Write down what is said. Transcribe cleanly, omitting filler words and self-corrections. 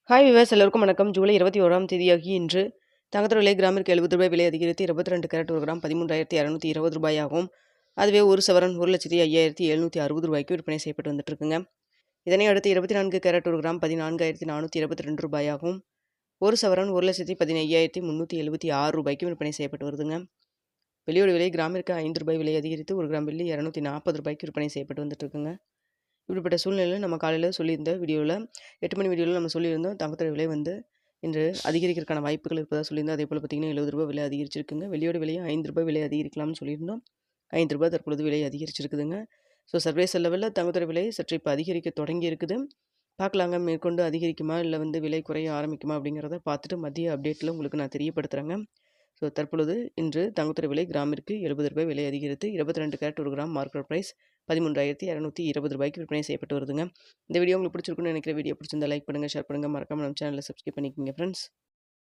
Hi viewers எல்லோருக்கும் வணக்கம். ஜூலை 21ஆம் தேதியாகி இன்று தங்கத்தோட விலை கிராமிற்கு ரூ. 70 விலை அதிகரித்து 22 கேரட் ஒரு கிராம் ரூ. 13,220 ஆகும். அதுவே ஒரு சவரன் ரூ. 1,05,760 விற்பனை செய்யப்பட்டு வந்துட்டு இருக்குங்க. இதனை அடுத்து 24 கேரட் ஒரு கிராம் ரூ. 14,422 ஆகும். ஒரு சவரன் ரூ. 1,15,376 விற்பனை செய்யப்பட்டு வருதுங்க. வெள்ளியோட விலை கிராமிற்கு ரூ. 5 விலை அதிகரித்து ஒரு கிராம் வெள்ளி ரூ. 240 விற்பனை செய்யப்பட்டு வந்துட்டு இருக்குங்க. இப்படிப்பட்ட சூழ்நிலையில் நம்ம காலையில் சொல்லியிருந்த வீடியோவில் 8 மணி வீடியோவில் நம்ம சொல்லியிருந்தோம் தங்கத்தோட விலை இன்று அதிகரிக்கிறதுக்கான வாய்ப்புகள் இருப்பதாக சொல்லியிருந்தோம். அதே போல் பார்த்திங்கன்னா ரூ. 70 விலை அதிகரிச்சிருக்குங்க. வெள்ளியோட விலையும் ரூ. 5 விலை அதிகரிக்கலாம்னு சொல்லியிருந்தோம். ரூ. 5 தற்பொழுது விலை அதிகரிச்சிருக்குதுங்க. ஸோ சர்வதேச லெவலில் தங்கத்தோட விலை சற்று இப்போ அதிகரிக்க தொடங்கி இருக்குது. பார்க்கலாங்க மேற்கொண்டு அதிகரிக்குமா இல்லை விலை குறைய ஆரம்பிக்குமா அப்படிங்கிறத பார்த்துட்டு மதிய அப்டேட்டில் உங்களுக்கு நான் தெரியப்படுத்துகிறேங்க. ஸோ தற்பொழுது இன்று தங்கத்தோட விலை கிராமிற்கு ரூ. 70 விலை அதிகரித்து 22 கேரட் ஒரு கிராம் மார்க்கெட் ப்ரைஸ் ரூ. 13,220 விற்பனை செய்யப்பட்டு வருதுங்க. இந்த வீடியோ உங்களுக்கு பிடிச்சிருக்குன்னு நினைக்கிற வீடியோ பிடிச்சிருந்தா லைக் பண்ணுங்கள், ஷேர் பண்ணுங்கள், மறக்காம நம்ம சேனலை சப்ஸ்கிரைப் பண்ணிக்கோங்க ஃப்ரெண்ட்ஸ்.